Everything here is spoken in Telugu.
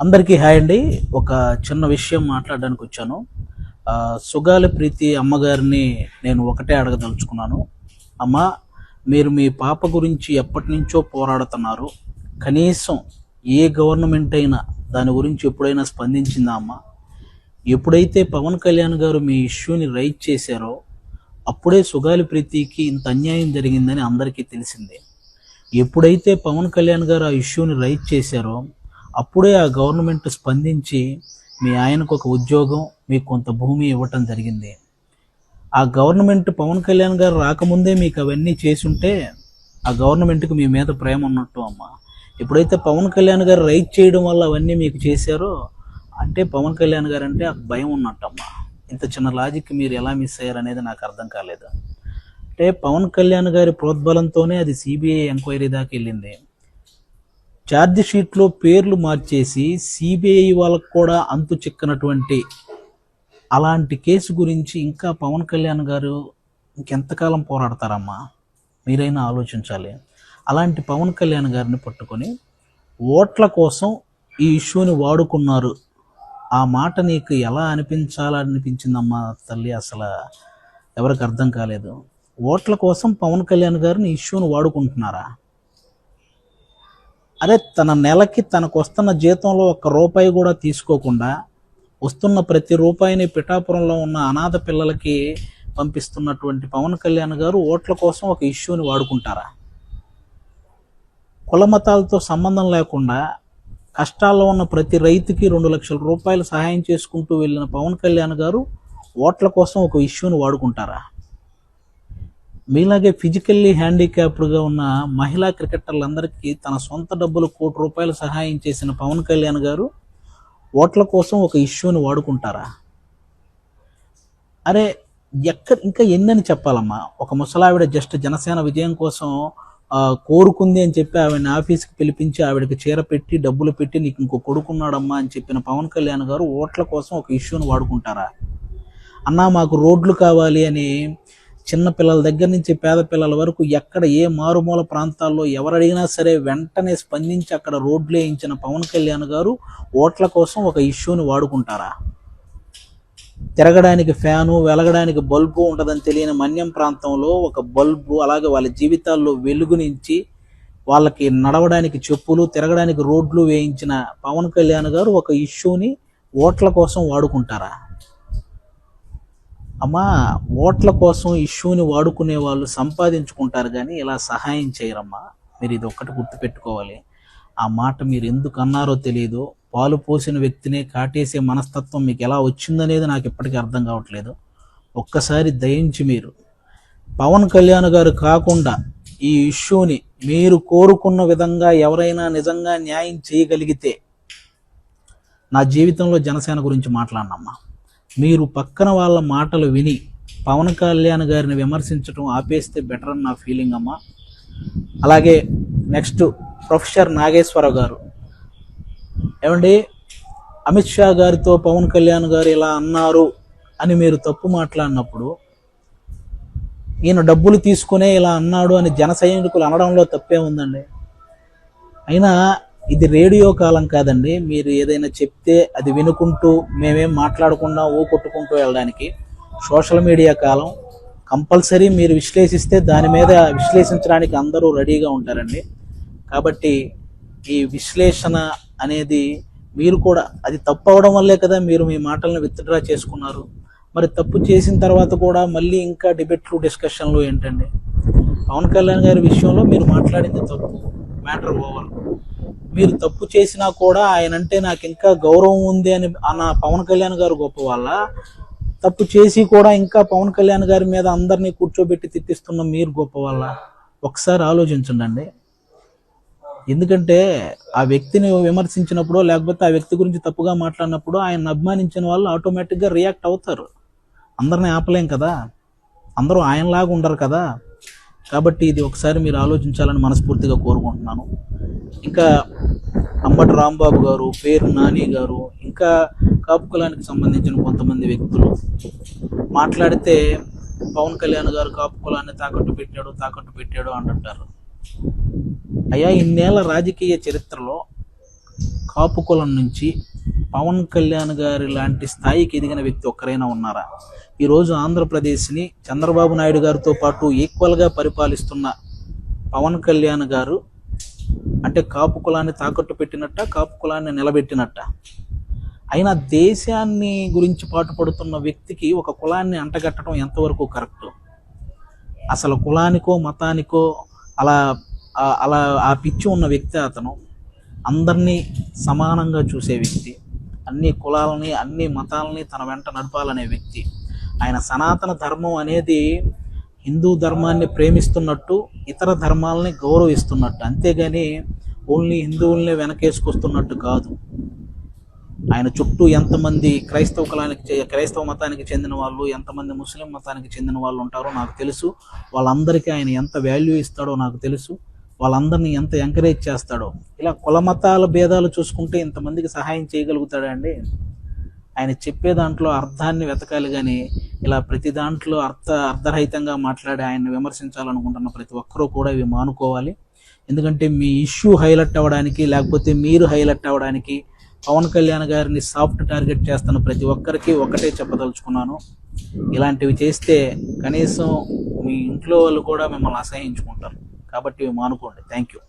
అందరికీ హాయ్ అండి. ఒక చిన్న విషయం మాట్లాడడానికి వచ్చాను. సుగాలి ప్రీతి అమ్మగారిని నేను ఒకటే అడగదలుచుకున్నాను. అమ్మ, మీరు మీ పాప గురించి ఎప్పటి నుంచో పోరాడుతున్నారు. కనీసం ఏ గవర్నమెంట్ అయినా దాని గురించి ఎప్పుడైనా స్పందించిందా అమ్మ? ఎప్పుడైతే పవన్ కళ్యాణ్ గారు మీ ఇష్యూని రైజ్ చేశారో అప్పుడే సుగాలి ప్రీతికి ఇంత అన్యాయం జరిగిందని అందరికీ తెలిసిందే. ఎప్పుడైతే పవన్ కళ్యాణ్ గారు ఆ ఇష్యూని రైజ్ చేశారో అప్పుడే ఆ గవర్నమెంట్ స్పందించి మీ ఆయనకు ఒక ఉద్యోగం, మీకు కొంత భూమి ఇవ్వటం జరిగింది. ఆ గవర్నమెంట్ పవన్ కళ్యాణ్ గారు రాకముందే మీకు అవన్నీ చేసుంటే ఆ గవర్నమెంట్కి మీ మీద ప్రేమ ఉన్నట్టు అమ్మ. ఎప్పుడైతే పవన్ కళ్యాణ్ గారు రైట్ చేయడం వల్ల అవన్నీ మీకు చేశారో అంటే పవన్ కళ్యాణ్ గారు అంటే భయం ఉన్నట్టమ్మా. ఇంత చిన్న లాజిక్ మీరు ఎలా మిస్ అయ్యారు అనేది నాకు అర్థం కాలేదు. అంటే పవన్ కళ్యాణ్ గారి ప్రోద్బలంతోనే అది సిబిఐ ఎంక్వైరీ దాకా వెళ్ళింది. ఛార్జ్ షీట్లో పేర్లు మార్చేసి సిబిఐ వాళ్ళకు కూడా అంతు చిక్కనటువంటి అలాంటి కేసు గురించి ఇంకా పవన్ కళ్యాణ్ గారు ఇంకెంతకాలం పోరాడతారమ్మా? మీరైనా ఆలోచించాలి. అలాంటి పవన్ కళ్యాణ్ గారిని పట్టుకొని ఓట్ల కోసం ఈ ఇష్యూని వాడుకున్నారు. ఆ మాట నీకు ఎలా అనిపించాలనిపించిందమ్మా తల్లి? అసలు ఎవరికి అర్థం కాలేదు. ఓట్ల కోసం పవన్ కళ్యాణ్ గారిని ఇష్యూని వాడుకుంటున్నారా? అరే, తన నెలకి తనకు వస్తున్న జీతంలో ₹1 కూడా తీసుకోకుండా వస్తున్న ప్రతి రూపాయిని పిఠాపురంలో ఉన్న అనాథ పిల్లలకి పంపిస్తున్నటువంటి పవన్ కళ్యాణ్ గారు ఓట్ల కోసం ఒక ఇష్యూని వాడుకుంటారా? కుల మతాలతో సంబంధం లేకుండా కష్టాల్లో ఉన్న ప్రతి రైతుకి ₹2 లక్షల సహాయం చేసుకుంటూ వెళ్ళిన పవన్ కళ్యాణ్ గారు ఓట్ల కోసం ఒక ఇష్యూని వాడుకుంటారా? మీలాగే ఫిజికల్లీ హ్యాండిక్యాప్డ్గా ఉన్న మహిళా క్రికెటర్లందరికీ తన సొంత డబ్బులు ₹1 సహాయం చేసిన పవన్ కళ్యాణ్ గారు ఓట్ల కోసం ఒక ఇష్యూని వాడుకుంటారా? అరే, ఇంకా ఎన్నని చెప్పాలమ్మా? ఒక ముసలావిడ జస్ట్ జనసేన విజయం కోసం కోరుకుంది అని చెప్పి ఆవిడని ఆఫీస్కి పిలిపించి ఆవిడకి చీర పెట్టి డబ్బులు పెట్టి నీకు ఇంకో కొడుకున్నాడమ్మా అని చెప్పిన పవన్ కళ్యాణ్ గారు ఓట్ల కోసం ఒక ఇష్యూని వాడుకుంటారా? అన్నా, మాకు రోడ్లు కావాలి అని చిన్న పిల్లల దగ్గర నుంచి పేద పిల్లల వరకు ఎక్కడ ఏ మారుమూల ప్రాంతాల్లో ఎవరు అడిగినా సరే వెంటనే స్పందించి అక్కడ రోడ్లు వేయించిన పవన్ కళ్యాణ్ గారు ఓట్ల కోసం ఒక ఇష్యూని వాడుకుంటారా? తిరగడానికి ఫ్యాను, వెలగడానికి బల్బు ఉండదని తెలియని మన్యం ప్రాంతంలో ఒక బల్బు, అలాగే వాళ్ళ జీవితాల్లో వెలుగునించి వాళ్ళకి నడవడానికి చెప్పులు, తిరగడానికి రోడ్లు వేయించిన పవన్ కళ్యాణ్ గారు ఒక ఇష్యూని ఓట్ల కోసం వాడుకుంటారా? అమ్మా, ఓట్ల కోసం ఇష్యూని వాడుకునే వాళ్ళు సంపాదించుకుంటారు కానీ ఇలా సహాయం చేయరమ్మా. మీరు ఇది ఒక్కటి గుర్తుపెట్టుకోవాలి. ఆ మాట మీరు ఎందుకు అన్నారో తెలియదు. పాలు పోసిన వ్యక్తినే కాటేసే మనస్తత్వం మీకు ఎలా వచ్చిందనేది నాకు ఇప్పటికీ అర్థం కావట్లేదు. ఒక్కసారి దయించి మీరు పవన్ కళ్యాణ్ గారు కాకుండా ఈ ఇష్యూని మీరు కోరుకున్న విధంగా ఎవరైనా నిజంగా న్యాయం చేయగలిగితే నా జీవితంలో జనసేన గురించి మాట్లాడనమ్మా. మీరు పక్కన వాళ్ళ మాటలు విని పవన్ కళ్యాణ్ గారిని విమర్శించడం ఆపేస్తే బెటర్ అని నా ఫీలింగ్ అమ్మా. అలాగే నెక్స్ట్ ప్రొఫెసర్ నాగేశ్వరరావు గారు, ఏమండి, అమిత్ షా గారితో పవన్ కళ్యాణ్ గారు ఇలా అన్నారు అని మీరు తప్పు మాట్లాడినప్పుడు ఈయన డబ్బులు తీసుకునే ఇలా అన్నాడు అని జన సైనికులు అనడంలో తప్పే ఉందండి. అయినా ఇది రేడియో కాలం కాదండి. మీరు ఏదైనా చెప్తే అది వినుకుంటూ మేమేం మాట్లాడకుండా కొట్టుకుంటూ వెళ్ళడానికి సోషల్ మీడియా కాలం. కంపల్సరీ మీరు విశ్లేషిస్తే దాని మీద విశ్లేషించడానికి అందరూ రెడీగా ఉంటారండి. కాబట్టి ఈ విశ్లేషణ అనేది మీరు కూడా అది తప్పు అవడం వల్లే కదా మీరు మీ మాటలను విత్డ్రా చేసుకున్నారు. మరి తప్పు చేసిన తర్వాత కూడా మళ్ళీ ఇంకా డిబేట్లు, డిస్కషన్లు ఏంటండి? పవన్ కళ్యాణ్ గారి విషయంలో మీరు మాట్లాడింది తప్పు, మ్యాటర్ ఓవర్. మీరు తప్పు చేసినా కూడా ఆయన అంటే నాకు ఇంకా గౌరవం ఉంది అని అన్న పవన్ కళ్యాణ్ గారు గొప్ప వాళ్ళ, తప్పు చేసి కూడా ఇంకా పవన్ కళ్యాణ్ గారి మీద అందరినీ కూర్చోబెట్టి తిట్టిస్తున్న మీరు గొప్ప వాళ్ళ? ఒకసారి ఆలోచించండి. ఎందుకంటే ఆ వ్యక్తిని విమర్శించినప్పుడు లేకపోతే ఆ వ్యక్తి గురించి తప్పుగా మాట్లాడినప్పుడు ఆయన అభిమానించిన వాళ్ళు ఆటోమేటిక్గా రియాక్ట్ అవుతారు. అందరినీ ఆపలేం కదా, అందరూ ఆయనలాగా ఉండరు కదా. కాబట్టి ఇది ఒకసారి మీరు ఆలోచించాలని మనస్ఫూర్తిగా కోరుకుంటున్నాను. ఇంకా అంబటి రాంబాబు గారు, పేరు నాని గారు, ఇంకా కాపు కులానికి సంబంధించిన కొంతమంది వ్యక్తులు మాట్లాడితే పవన్ కళ్యాణ్ గారు కాపు కులాన్ని తాకట్టు పెట్టాడు అంటుంటారు. అయ్యా, ఇన్నేళ్ల రాజకీయ చరిత్రలో కాపు కులం నుంచి పవన్ కళ్యాణ్ గారి లాంటి స్థాయికి ఎదిగిన వ్యక్తి ఒక్కరైనా ఉన్నారా? ఈరోజు ఆంధ్రప్రదేశ్ని చంద్రబాబు నాయుడు గారితో పాటు ఈక్వల్గా పరిపాలిస్తున్న పవన్ కళ్యాణ్ గారు అంటే కాపు కులాన్ని తాకట్టు పెట్టినట్ట, కాపు కులాన్ని నిలబెట్టినట్ట? అయినా దేశాన్ని గురించి పాటుపడుతున్న వ్యక్తికి ఒక కులాన్ని అంటగట్టడం ఎంతవరకు కరెక్ట్? అసలు కులానికో మతానికో అలా అలా ఆ పిచ్చి ఉన్న వ్యక్తి అతను. అందరినీ సమానంగా చూసే వ్యక్తి, అన్ని కులాలని అన్ని మతాలని తన వెంట నడపాలనే వ్యక్తి. ఆయన సనాతన ధర్మం అనేది హిందూ ధర్మాన్ని ప్రేమిస్తున్నట్టు, ఇతర ధర్మాలని గౌరవిస్తున్నట్టు, అంతేగాని ఓన్లీ హిందువుల్ని వెనకేసుకొస్తున్నట్టు కాదు. ఆయన చుట్టూ ఎంతమంది క్రైస్తవ మతానికి చెందిన వాళ్ళు, ఎంతమంది ముస్లిం మతానికి చెందిన వాళ్ళు ఉంటారో నాకు తెలుసు. వాళ్ళందరికీ ఆయన ఎంత వాల్యూ ఇస్తాడో నాకు తెలుసు. వాళ్ళందరినీ ఎంత ఎంకరేజ్ చేస్తాడో. ఇలా కుల మతాల భేదాలు చూసుకుంటే ఇంతమందికి సహాయం చేయగలుగుతాడా అండి? ఆయన చెప్పే దాంట్లో అర్థాన్ని వెతకాలి, కానీ ఇలా ప్రతి దాంట్లో అర్ధరహితంగా మాట్లాడి ఆయన్ని విమర్శించాలనుకుంటున్న ప్రతి ఒక్కరూ కూడా ఇవి మానుకోవాలి. ఎందుకంటే మీ ఇష్యూ హైలైట్ అవ్వడానికి, లేకపోతే మీరు హైలైట్ అవ్వడానికి పవన్ కళ్యాణ్ గారిని సాఫ్ట్ టార్గెట్ చేస్తున్న ప్రతి ఒక్కరికి ఒకటే చెప్పదలుచుకున్నాను, ఇలాంటివి చేస్తే కనీసం మీ ఇంట్లో వాళ్ళు కూడా మిమ్మల్ని అసహించుకుంటారు. కాబట్టి ఇవి మానుకోండి. Thank you.